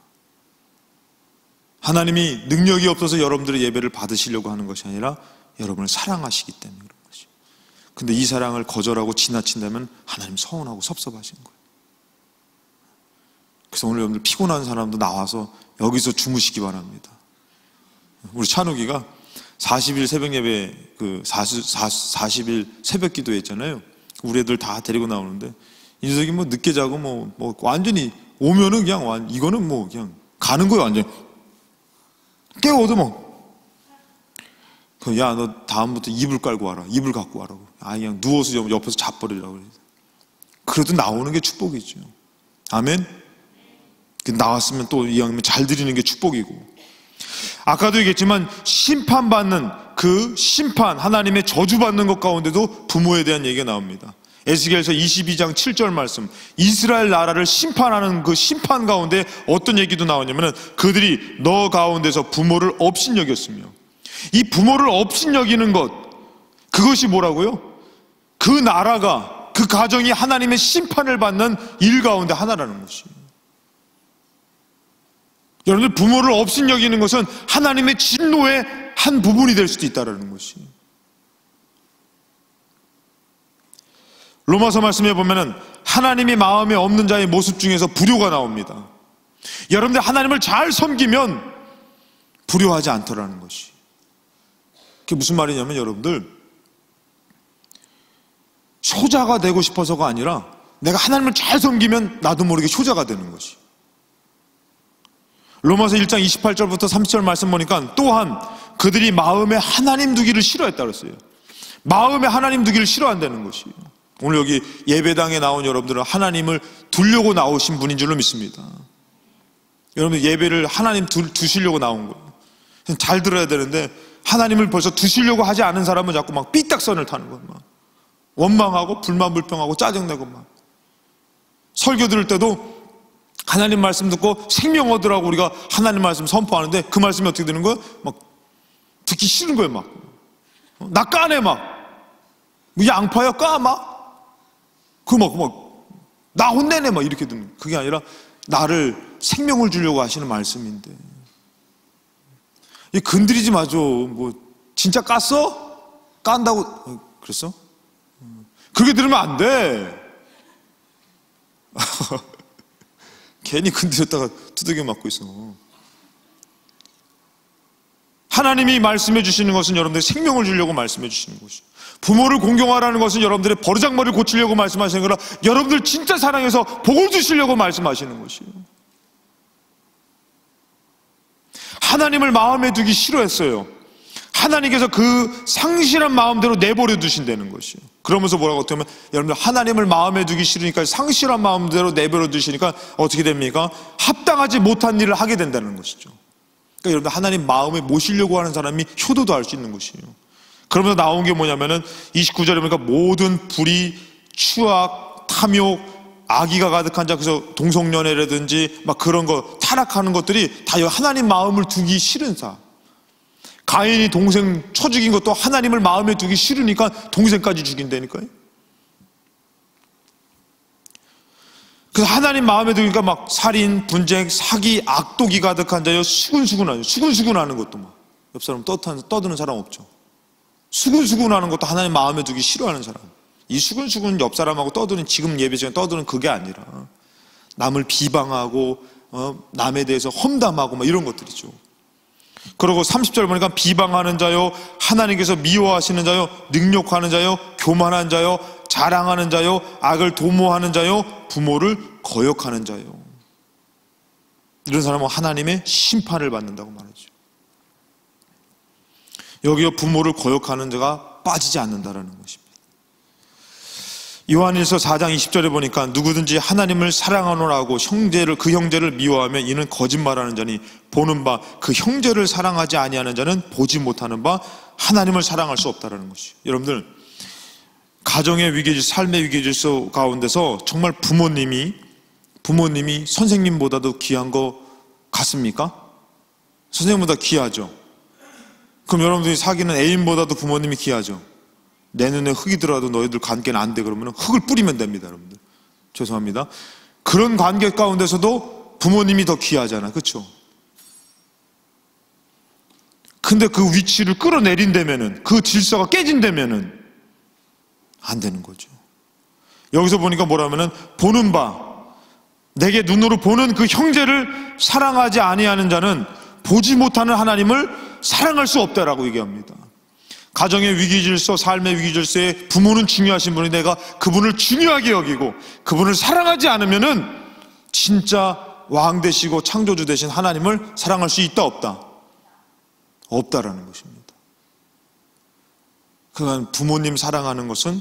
하나님이 능력이 없어서 여러분들의 예배를 받으시려고 하는 것이 아니라 여러분을 사랑하시기 때문에 그런 것이죠. 근데 이 사랑을 거절하고 지나친다면 하나님 서운하고 섭섭하신 거예요. 그래서 오늘 여러분들 피곤한 사람도 나와서 여기서 주무시기 바랍니다. 우리 찬욱이가 40일 새벽 예배 40일 새벽 기도 했잖아요. 우리 애들 다 데리고 나오는데 이 녀석이 뭐 늦게 자고 뭐 완전히 오면은 그냥 이거는 뭐 그냥 가는 거예요. 완전 깨워도 뭐 야 너 다음부터 이불 깔고 와라. 이불 갖고 와라고. 그냥 누워서 옆에서 자버리라고 그래요. 그래도 나오는 게 축복이죠. 아멘. 나왔으면 또 이왕이면 잘 드리는 게 축복이고. 아까도 얘기했지만 심판받는 그 심판, 하나님의 저주받는 것 가운데도 부모에 대한 얘기가 나옵니다. 에스겔서 22장 7절 말씀, 이스라엘 나라를 심판하는 그 심판 가운데 어떤 얘기도 나오냐면 그들이 너 가운데서 부모를 업신여겼으며, 이 부모를 업신여기는 것, 그것이 뭐라고요? 그 나라가, 그 가정이 하나님의 심판을 받는 일 가운데 하나라는 것이에요. 여러분들, 부모를 업신여기는 것은 하나님의 진노의 한 부분이 될 수도 있다는 것이에요. 로마서 말씀에 보면은 하나님이 마음에 없는 자의 모습 중에서 불효가 나옵니다. 여러분들 하나님을 잘 섬기면 불효하지 않더라는 것이. 그게 무슨 말이냐면 여러분들 효자가 되고 싶어서가 아니라 내가 하나님을 잘 섬기면 나도 모르게 효자가 되는 것이. 로마서 1장 28절부터 30절 말씀 보니까 또한 그들이 마음에 하나님 두기를 싫어했다고 했어요. 마음에 하나님 두기를 싫어한다는 것이에요. 오늘 여기 예배당에 나온 여러분들은 하나님을 두려고 나오신 분인 줄로 믿습니다. 여러분들 예배를 하나님 두시려고 나온 거예요. 잘 들어야 되는데 하나님을 벌써 두시려고 하지 않은 사람은 자꾸 막 삐딱선을 타는 거예요. 막 원망하고 불만불평하고 짜증내고 막. 설교 들을 때도 하나님 말씀 듣고 생명 얻으라고 우리가 하나님 말씀 선포하는데 그 말씀이 어떻게 되는 거예요? 막 듣기 싫은 거예요. 막 나 까네 막. 뭐 양파야 까 막. 그 나 혼내네 막 이렇게 듣는 거예요. 그게 아니라 나를 생명을 주려고 하시는 말씀인데 이 건드리지 마죠. 뭐 진짜 깠어? 깐다고 그랬어? 그렇게 들으면 안 돼. 괜히 건드렸다가 두들겨 맞고 있어. 하나님이 말씀해 주시는 것은 여러분들의 생명을 주려고 말씀해 주시는 것이죠. 부모를 공경하라는 것은 여러분들의 버르장머리를 고치려고 말씀하시는 거라 여러분들 진짜 사랑해서 복을 주시려고 말씀하시는 것이에요. 하나님을 마음에 두기 싫어했어요. 하나님께서 그 상실한 마음대로 내버려 두신다는 것이에요. 그러면서 뭐라고 하면 여러분들 하나님을 마음에 두기 싫으니까 상실한 마음대로 내버려 두시니까 어떻게 됩니까? 합당하지 못한 일을 하게 된다는 것이죠. 그러니까 여러분들 하나님 마음에 모시려고 하는 사람이 효도도 할 수 있는 것이에요. 그러면서 나온 게 뭐냐면은 29절에 보니까 모든 불의, 추악, 탐욕, 악의가 가득한 자, 그래서 동성연애라든지 막 그런 거 타락하는 것들이 다 하나님 마음을 두기 싫은 사. 가인이 동생 쳐 죽인 것도 하나님을 마음에 두기 싫으니까 동생까지 죽인다니까요. 그래서 하나님 마음에 두니까 막 살인, 분쟁, 사기, 악독이 가득한 자여 수근수근하죠. 수근수근하는 것도 막 옆 사람 떠드는 사람 없죠. 수근수근하는 것도 하나님 마음에 두기 싫어하는 사람. 이 수근수근 옆 사람하고 떠드는, 지금 예배 시간에 떠드는 그게 아니라 남을 비방하고 남에 대해서 험담하고 막 이런 것들이죠. 그리고 30절 보니까 비방하는 자요, 하나님께서 미워하시는 자요, 능욕하는 자요, 교만한 자요, 자랑하는 자요, 악을 도모하는 자요, 부모를 거역하는 자요. 이런 사람은 하나님의 심판을 받는다고 말하죠. 여기에 부모를 거역하는 자가 빠지지 않는다라는 것입니다. 요한일서 4장 20절에 보니까 누구든지 하나님을 사랑하노라고 그 형제를 미워하면 이는 거짓말하는 자니 보는 바 그 형제를 사랑하지 아니하는 자는 보지 못하는 바 하나님을 사랑할 수 없다라는 것이에요. 여러분들, 가정의 위기질, 삶의 위기질서 가운데서 정말 부모님이 선생님보다도 귀한 거 같습니까? 선생님보다 귀하죠. 그럼 여러분들이 사귀는 애인보다도 부모님이 귀하죠. 내 눈에 흙이 들어와도 너희들 관계는 안 돼. 그러면 흙을 뿌리면 됩니다, 여러분들. 죄송합니다. 그런 관계 가운데서도 부모님이 더 귀하잖아. 그렇죠? 근데 그 위치를 끌어내린다면은, 그 질서가 깨진다면은 안 되는 거죠. 여기서 보니까 뭐라면은 보는 바, 내게 눈으로 보는 그 형제를 사랑하지 아니하는 자는 보지 못하는 하나님을 사랑할 수 없다라고 얘기합니다. 가정의 위기질서, 삶의 위기질서에 부모는 중요하신 분이 내가 그분을 중요하게 여기고 그분을 사랑하지 않으면은 진짜 왕 되시고 창조주 되신 하나님을 사랑할 수 있다 없다? 없다라는 것입니다. 그러니까 부모님 사랑하는 것은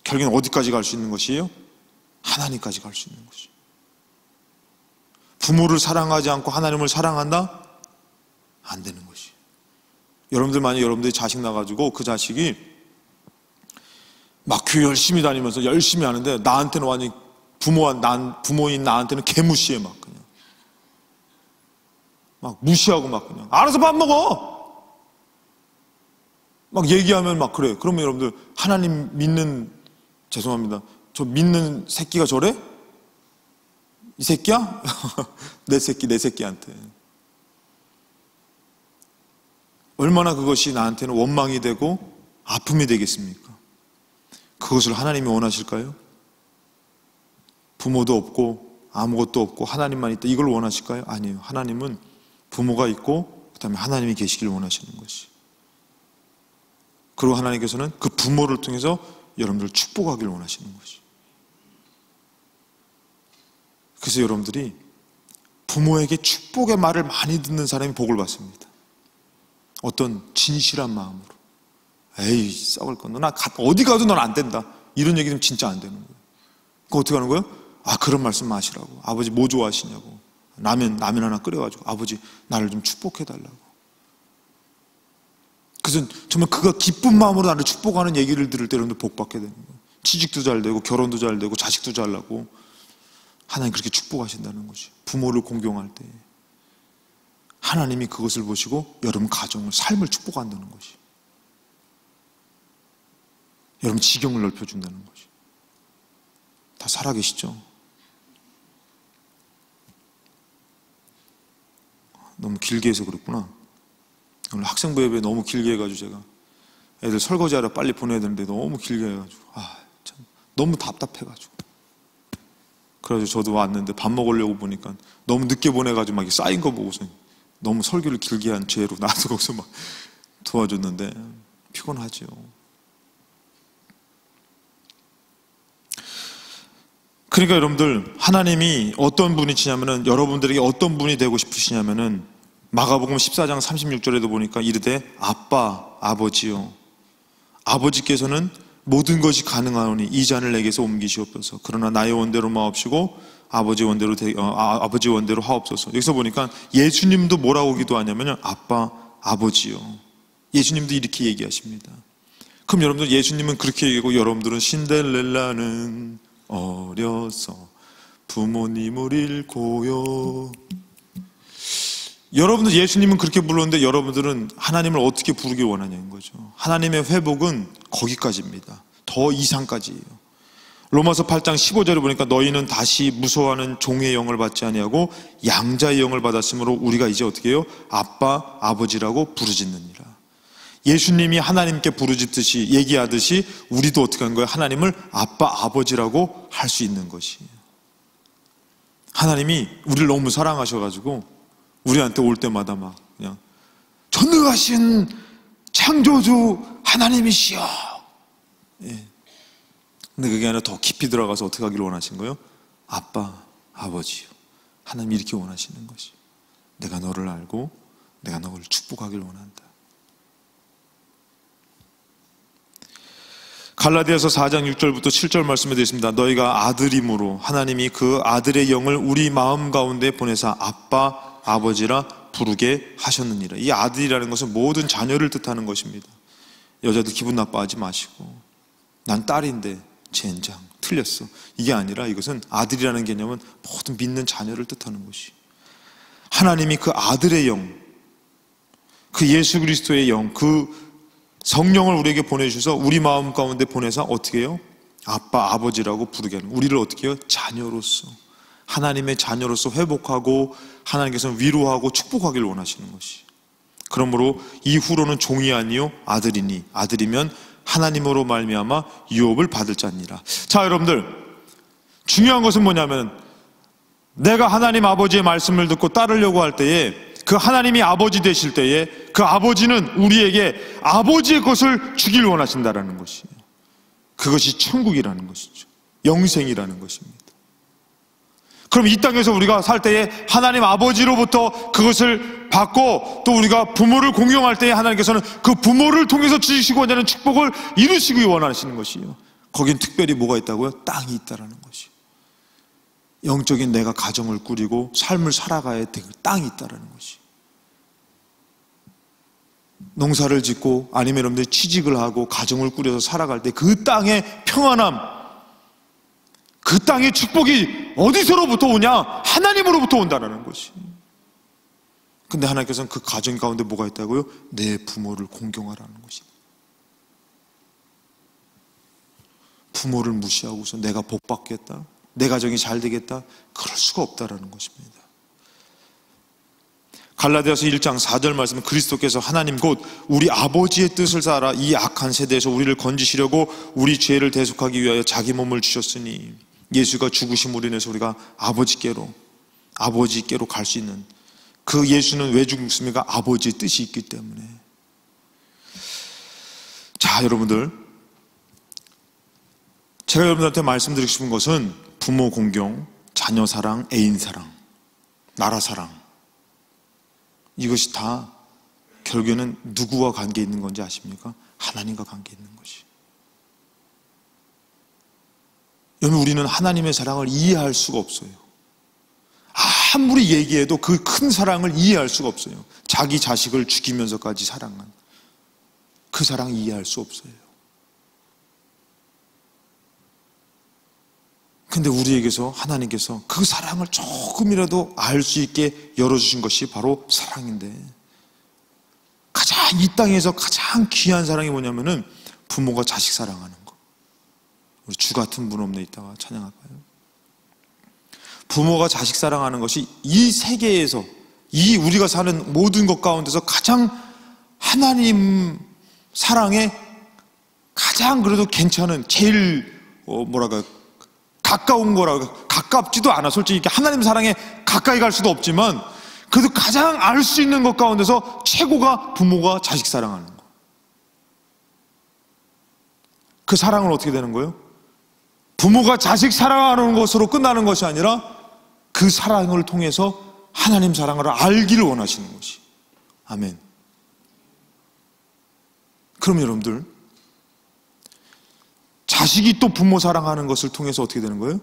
결국엔 어디까지 갈 수 있는 것이에요? 하나님까지 갈 수 있는 것이에요. 부모를 사랑하지 않고 하나님을 사랑한다? 안 되는 것이에요. 여러분들, 만약 여러분들이 자식 나가지고 그 자식이 막 교회 열심히 다니면서 열심히 하는데 나한테는 완전히 부모인 나한테는 개무시해. 막 그냥 막 무시하고 막 그냥 알아서 밥 먹어 막 얘기하면 막 그래. 그러면 여러분들, 하나님 믿는, 죄송합니다, 저 믿는 새끼가 저래? 이 새끼야? 내 새끼한테 얼마나 그것이 나한테는 원망이 되고 아픔이 되겠습니까? 그것을 하나님이 원하실까요? 부모도 없고 아무것도 없고 하나님만 있다, 이걸 원하실까요? 아니에요. 하나님은 부모가 있고 그 다음에 하나님이 계시길 원하시는 것이. 그리고 하나님께서는 그 부모를 통해서 여러분들을 축복하길 원하시는 것이. 그래서 여러분들이 부모에게 축복의 말을 많이 듣는 사람이 복을 받습니다. 어떤 진실한 마음으로. 에이, 썩을 건. 너 어디 가도 넌 안 된다. 이런 얘기는 진짜 안 되는 거예요. 그거 어떻게 하는 거예요? 아, 그런 말씀 마시라고. 아버지 뭐 좋아하시냐고. 라면 하나 끓여가지고 아버지 나를 좀 축복해달라고. 그래서 정말 그가 기쁜 마음으로 나를 축복하는 얘기를 들을 때 여러분들 복 받게 되는 거예요. 취직도 잘 되고 결혼도 잘 되고 자식도 잘 나고 하나님 그렇게 축복하신다는 것이. 부모를 공경할 때 하나님이 그것을 보시고 여러분 가정을, 삶을 축복한다는 것이. 여러분 지경을 넓혀준다는 것이. 다 살아계시죠? 너무 길게 해서 그랬구나. 오늘 학생부 예배 너무 길게 해가지고 제가 애들 설거지하러 빨리 보내야 되는데 너무 길게 해가지고 참 너무 답답해가지고. 그래가지고 저도 왔는데 밥 먹으려고 보니까 너무 늦게 보내가지고 막 쌓인 거 보고서 너무 설교를 길게 한 죄로 나도 거기서 막 도와줬는데 피곤하죠. 그러니까 여러분들, 하나님이 어떤 분이시냐면은, 여러분들에게 어떤 분이 되고 싶으시냐면은, 마가복음 14장 36절에도 보니까 이르되 아빠, 아버지요, 아버지께서는 모든 것이 가능하오니 이 잔을 내게서 옮기시옵소서. 그러나 나의 원대로 마옵시고 아버지 원대로 하옵소서. 여기서 보니까 예수님도 뭐라고 기도하냐면요, 아빠, 아버지요. 예수님도 이렇게 얘기하십니다. 그럼 여러분들, 예수님은 그렇게 얘기하고 여러분들은 신데렐라는 어려서 부모님을 잃고요. 여러분들, 예수님은 그렇게 불렀는데 여러분들은 하나님을 어떻게 부르기 원하냐는 거죠. 하나님의 회복은 거기까지입니다. 더 이상까지예요. 로마서 8장 15절에 보니까 너희는 다시 무서워하는 종의 영을 받지 아니하고 양자의 영을 받았으므로 우리가 이제 어떻게 해요? 아빠, 아버지라고 부르짖느니라. 예수님이 하나님께 부르짖듯이, 얘기하듯이 우리도 어떻게 하는 거예요? 하나님을 아빠, 아버지라고 할 수 있는 것이에요. 하나님이 우리를 너무 사랑하셔가지고 우리한테 올 때마다 막 그냥 전능하신 창조주 하나님이시여. 예. 근데 그게 아니라 더 깊이 들어가서 어떻게 하기를 원하신 거예요? 아빠, 아버지요. 하나님이 이렇게 원하시는 것이, 내가 너를 알고 내가 너를 축복하기를 원한다. 갈라디아서 4장 6절부터 7절 말씀에 되어 있습니다. 너희가 아들임으로 하나님이 그 아들의 영을 우리 마음 가운데 보내사 아빠, 아버지라 부르게 하셨느니라. 이 아들이라는 것은 모든 자녀를 뜻하는 것입니다. 여자들 기분 나빠하지 마시고, 난 딸인데 젠장 틀렸어, 이게 아니라 이것은 아들이라는 개념은 모든 믿는 자녀를 뜻하는 것이, 하나님이 그 아들의 영, 그 예수 그리스도의 영, 그 성령을 우리에게 보내주셔서 우리 마음 가운데 보내서 어떻게 해요? 아빠, 아버지라고 부르게 하는, 우리를 어떻게 해요? 자녀로서, 하나님의 자녀로서 회복하고 하나님께서는 위로하고 축복하기를 원하시는 것이. 그러므로 이후로는 종이 아니요 아들이니, 아들이면 하나님으로 말미암아 유업을 받을 자니라. 자, 여러분들, 중요한 것은 뭐냐면, 내가 하나님 아버지의 말씀을 듣고 따르려고 할 때에, 그 하나님이 아버지 되실 때에 그 아버지는 우리에게 아버지의 것을 주길 원하신다라는 것이에요. 그것이 천국이라는 것이죠. 영생이라는 것입니다. 그럼 이 땅에서 우리가 살 때에 하나님 아버지로부터 그것을 받고, 또 우리가 부모를 공경할 때에 하나님께서는 그 부모를 통해서 주시고자 하는 축복을 이루시기 원하시는 것이에요. 거긴 특별히 뭐가 있다고요? 땅이 있다라는 것이에요. 영적인 내가 가정을 꾸리고 삶을 살아가야 될 땅이 있다라는 것이. 농사를 짓고 아니면 여러분들이 취직을 하고 가정을 꾸려서 살아갈 때 그 땅의 평안함, 그 땅의 축복이 어디서로부터 오냐? 하나님으로부터 온다는 것이. 근데 하나님께서는 그 가정 가운데 뭐가 있다고요? 내 부모를 공경하라는 것입니다. 부모를 무시하고서 내가 복 받겠다, 내 가정이 잘 되겠다, 그럴 수가 없다라는 것입니다. 갈라디아서 1장 4절 말씀은 그리스도께서 하나님 곧 우리 아버지의 뜻을 따라 이 악한 세대에서 우리를 건지시려고 우리 죄를 대속하기 위하여 자기 몸을 주셨으니, 예수가 죽으심으로 인해서 우리가 아버지께로 갈 수 있는, 그 예수는 왜 죽습니까? 아버지의 뜻이 있기 때문에. 자, 여러분들, 제가 여러분들한테 말씀드리고 싶은 것은 부모 공경, 자녀 사랑, 애인 사랑, 나라 사랑, 이것이 다 결국에는 누구와 관계 있는 건지 아십니까? 하나님과 관계 있는 것이. 여러분, 우리는 하나님의 사랑을 이해할 수가 없어요. 아무리 얘기해도 그 큰 사랑을 이해할 수가 없어요. 자기 자식을 죽이면서까지 사랑한 그 사랑 이해할 수 없어요. 근데 우리에게서 하나님께서 그 사랑을 조금이라도 알 수 있게 열어주신 것이 바로 사랑인데, 가장 이 땅에서 가장 귀한 사랑이 뭐냐면은 부모가 자식 사랑하는 거. 우리 주 같은 분 없네, 이따가 찬양할까요? 부모가 자식 사랑하는 것이 이 세계에서, 이 우리가 사는 모든 것 가운데서 가장 하나님 사랑에 가장 그래도 괜찮은, 제일 가까운 거라고, 가깝지도 않아. 솔직히 하나님 사랑에 가까이 갈 수도 없지만 그래도 가장 알 수 있는 것 가운데서 최고가 부모가 자식 사랑하는 거. 그 사랑은 어떻게 되는 거예요? 부모가 자식 사랑하는 것으로 끝나는 것이 아니라 그 사랑을 통해서 하나님 사랑을 알기를 원하시는 것이. 아멘. 그럼 여러분들, 자식이 또 부모 사랑하는 것을 통해서 어떻게 되는 거예요?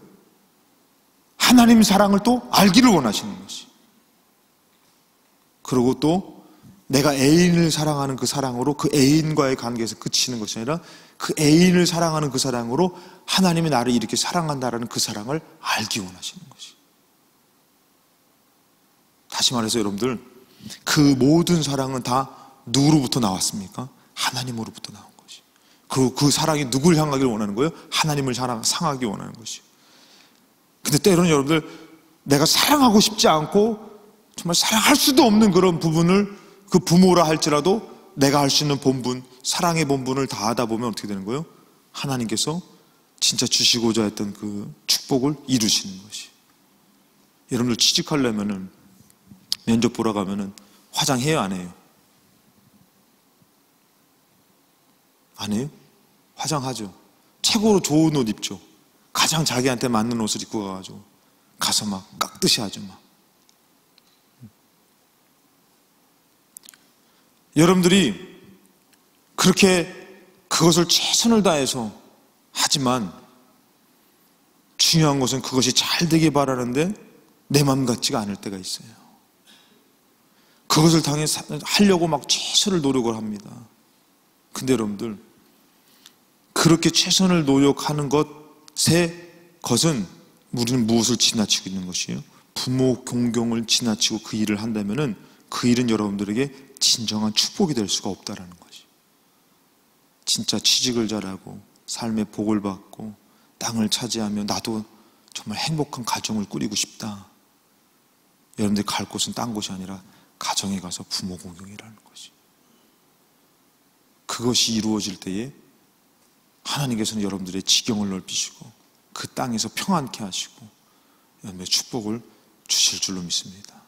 하나님 사랑을 또 알기를 원하시는 것이. 그리고 또 내가 애인을 사랑하는 그 사랑으로 그 애인과의 관계에서 그치는 것이 아니라 그 애인을 사랑하는 그 사랑으로 하나님이 나를 이렇게 사랑한다라는 그 사랑을 알기 원하시는 것이. 다시 말해서 여러분들, 그 모든 사랑은 다 누구로부터 나왔습니까? 하나님으로부터 나온 것이. 그리고 그 사랑이 누굴 향하기를 원하는 거예요? 하나님을 상하기 원하는 것이. 근데 때로는 여러분들, 내가 사랑하고 싶지 않고 정말 사랑할 수도 없는 그런 부분을 그 부모라 할지라도 내가 할 수 있는 본분, 사랑의 본분을 다 하다 보면 어떻게 되는 거예요? 하나님께서 진짜 주시고자 했던 그 축복을 이루시는 것이. 여러분들 취직하려면은, 면접 보러 가면은 화장해요, 안 해요? 안 해요? 화장하죠. 최고로 좋은 옷 입죠. 가장 자기한테 맞는 옷을 입고 가가지고 가서 막 깍듯이 하죠. 막. 여러분들이 그렇게 그것을 최선을 다해서 하지만 중요한 것은 그것이 잘 되길 바라는데 내 마음 같지가 않을 때가 있어요. 그것을 하려고 막 최선을 노력을 합니다. 근데 여러분들, 그렇게 최선을 노력하는 것은 우리는 무엇을 지나치고 있는 것이에요? 부모 공경을 지나치고 그 일을 한다면은 그 일은 여러분들에게 진정한 축복이 될 수가 없다라는 것이. 진짜 취직을 잘하고 삶의 복을 받고 땅을 차지하며 나도 정말 행복한 가정을 꾸리고 싶다. 여러분들이 갈 곳은 딴 곳이 아니라 가정에 가서 부모 공경이라는 것이. 그것이 이루어질 때에 하나님께서는 여러분들의 지경을 넓히시고 그 땅에서 평안케 하시고 여러분의 축복을 주실 줄로 믿습니다.